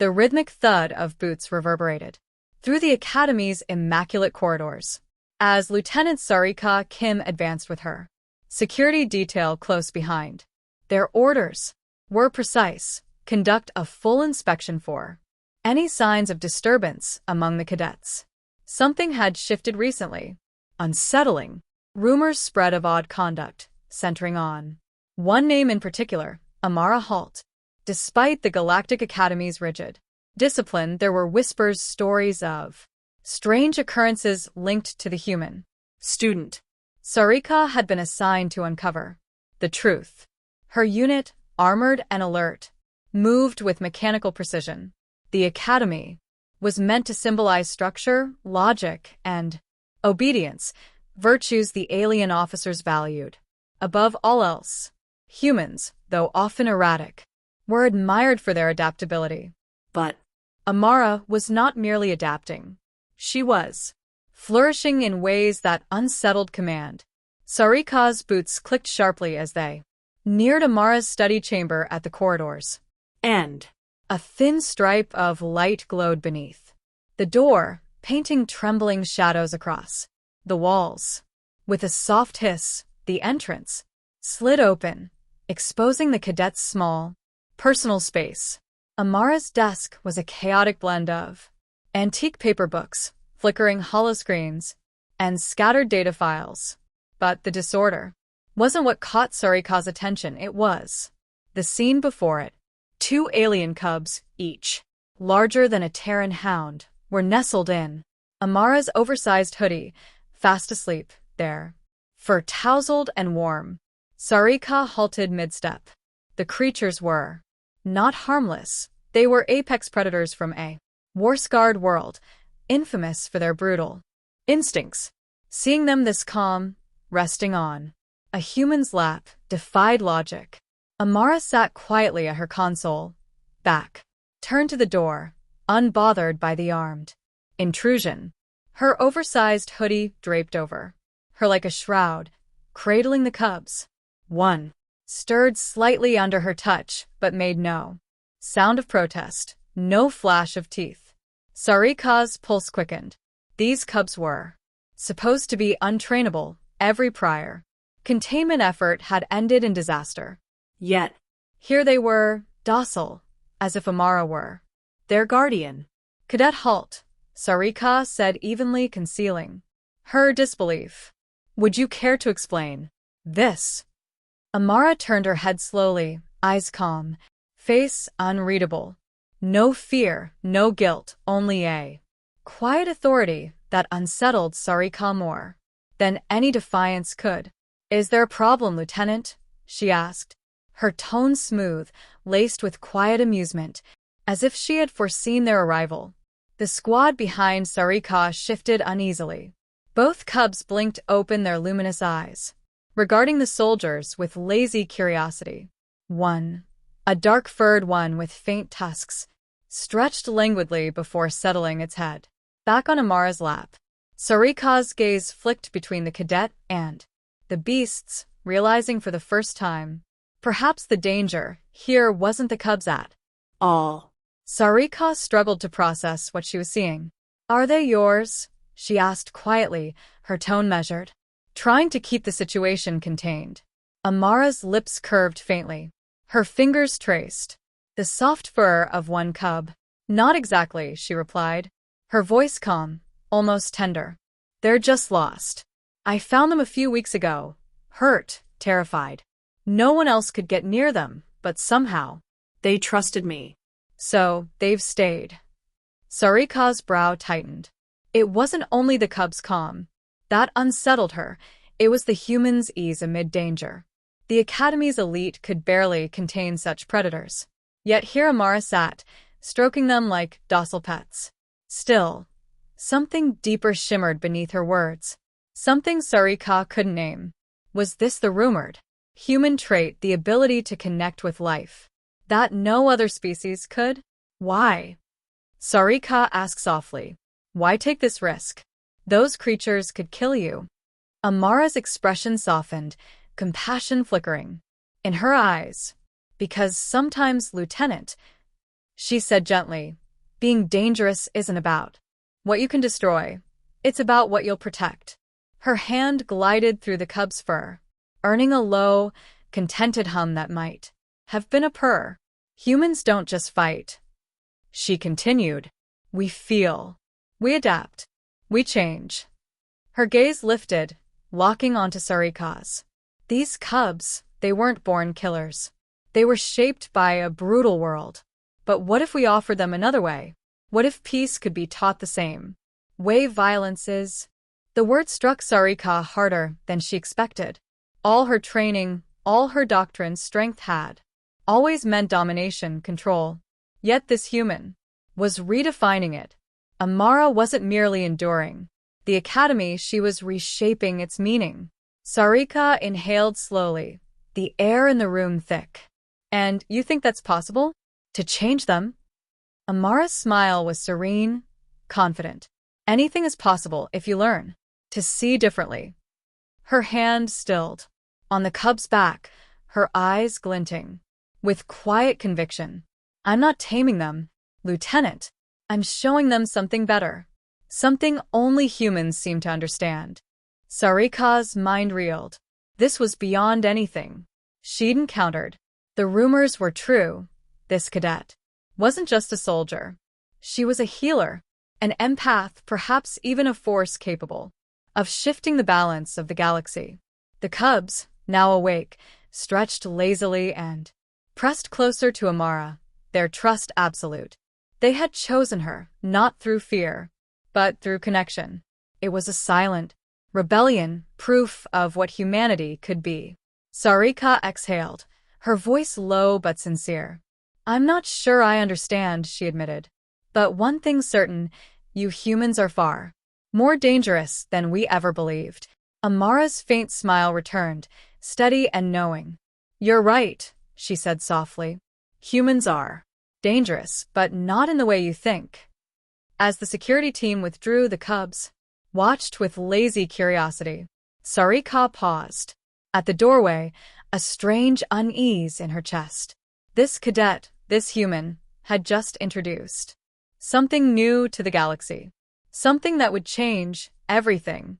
The rhythmic thud of boots reverberated through the academy's immaculate corridors. As Lieutenant Sarika Kim advanced with her security detail close behind, their orders were precise: conduct a full inspection for any signs of disturbance among the cadets. Something had shifted recently. Unsettling. Rumors spread of odd conduct, centering on one name in particular, Amara Halt. Despite the Galactic Academy's rigid discipline, there were stories of strange occurrences linked to the human student. Sarika had been assigned to uncover the truth. Her unit, armored and alert, moved with mechanical precision. The Academy was meant to symbolize structure, logic, and obedience, virtues the alien officers valued. Above all else, humans, though often erratic, were admired for their adaptability. But Amara was not merely adapting. She was flourishing in ways that unsettled command. Sarika's boots clicked sharply as they neared Amara's study chamber at the corridor's end. A thin stripe of light glowed beneath the door, painting trembling shadows across the walls. With a soft hiss, the entrance slid open, exposing the cadet's small, personal space. Amara's desk was a chaotic blend of antique paper books, flickering holoscreens, and scattered data files. But the disorder wasn't what caught Sarika's attention. It was the scene before it. Two alien cubs, each larger than a Terran hound, were nestled in Amara's oversized hoodie, fast asleep, their fur tousled and warm. Sarika halted mid-step. The creatures were not harmless. They were apex predators from a war-scarred world, infamous for their brutal instincts. Seeing them this calm, resting on a human's lap, defied logic. Amara sat quietly at her console, back turned to the door, unbothered by the armed intrusion. Her oversized hoodie draped over her like a shroud, cradling the cubs. One stirred slightly under her touch, but made no sound of protest, no flash of teeth. Sarika's pulse quickened. These cubs were supposed to be untrainable. Every prior containment effort had ended in disaster. Yet, here they were, docile, as if Amara were their guardian. Cadet Halt, Sarika said evenly, concealing her disbelief. Would you care to explain this? Amara turned her head slowly, eyes calm, face unreadable. No fear, no guilt, only a quiet authority that unsettled Sarika more than any defiance could. Is there a problem, Lieutenant? She asked, her tone smooth, laced with quiet amusement, as if she had foreseen their arrival. The squad behind Sarika shifted uneasily. Both cubs blinked open their luminous eyes, regarding the soldiers with lazy curiosity. One, a dark-furred one with faint tusks, stretched languidly before settling its head back on Amara's lap. Sarika's gaze flicked between the cadet and the beasts, realizing for the first time, perhaps the danger here wasn't the cubs at all. Sarika struggled to process what she was seeing. Are they yours? She asked quietly, her tone measured, trying to keep the situation contained. Amara's lips curved faintly. Her fingers traced the soft fur of one cub. Not exactly, she replied, her voice calm, almost tender. They're just lost. I found them a few weeks ago, hurt, terrified. No one else could get near them, but somehow they trusted me. So, they've stayed. Sarika's brow tightened. It wasn't only the cub's calm that unsettled her, it was the human's ease amid danger. The Academy's elite could barely contain such predators. Yet here Amara sat, stroking them like docile pets. Still, something deeper shimmered beneath her words. Something Sarika couldn't name. Was this the rumored human trait, the ability to connect with life that no other species could? Why? Sarika asked softly. Why take this risk? Those creatures could kill you. Amara's expression softened, compassion flickering in her eyes. Because sometimes, Lieutenant, She said gently, being dangerous isn't about what you can destroy. It's about what you'll protect. Her hand glided through the cub's fur, earning a low, contented hum that might have been a purr. Humans don't just fight. She continued. We feel. We adapt. We change. Her gaze lifted, locking onto Sarika's. These cubs, they weren't born killers. They were shaped by a brutal world. But what if we offered them another way? What if peace could be taught the same way violence is? The word struck Sarika harder than she expected. All her training, all her doctrine strength had always meant domination, control. Yet this human was redefining it. Amara wasn't merely enduring the academy, she was reshaping its meaning. Sarika inhaled slowly, the air in the room thick. And you think that's possible? To change them? Amara's smile was serene, confident. Anything is possible if you learn to see differently. Her hand stilled on the cub's back, her eyes glinting with quiet conviction. I'm not taming them, Lieutenant. I'm showing them something better. Something only humans seem to understand. Sarika's mind reeled. This was beyond anything she'd encountered. The rumors were true. This cadet wasn't just a soldier. She was a healer, an empath, perhaps even a force capable of shifting the balance of the galaxy. The cubs, now awake, stretched lazily and pressed closer to Amara, their trust absolute. They had chosen her, not through fear, but through connection. It was a silent rebellion, proof of what humanity could be. Sarika exhaled, her voice low but sincere. I'm not sure I understand, she admitted. But one thing's certain, you humans are far more dangerous than we ever believed. Amara's faint smile returned, steady and knowing. You're right, she said softly. Humans are dangerous, but not in the way you think. As the security team withdrew, the cubs watched with lazy curiosity. Sarika paused. At the doorway, a strange unease in her chest. This cadet, this human, had just introduced something new to the galaxy. Something that would change everything.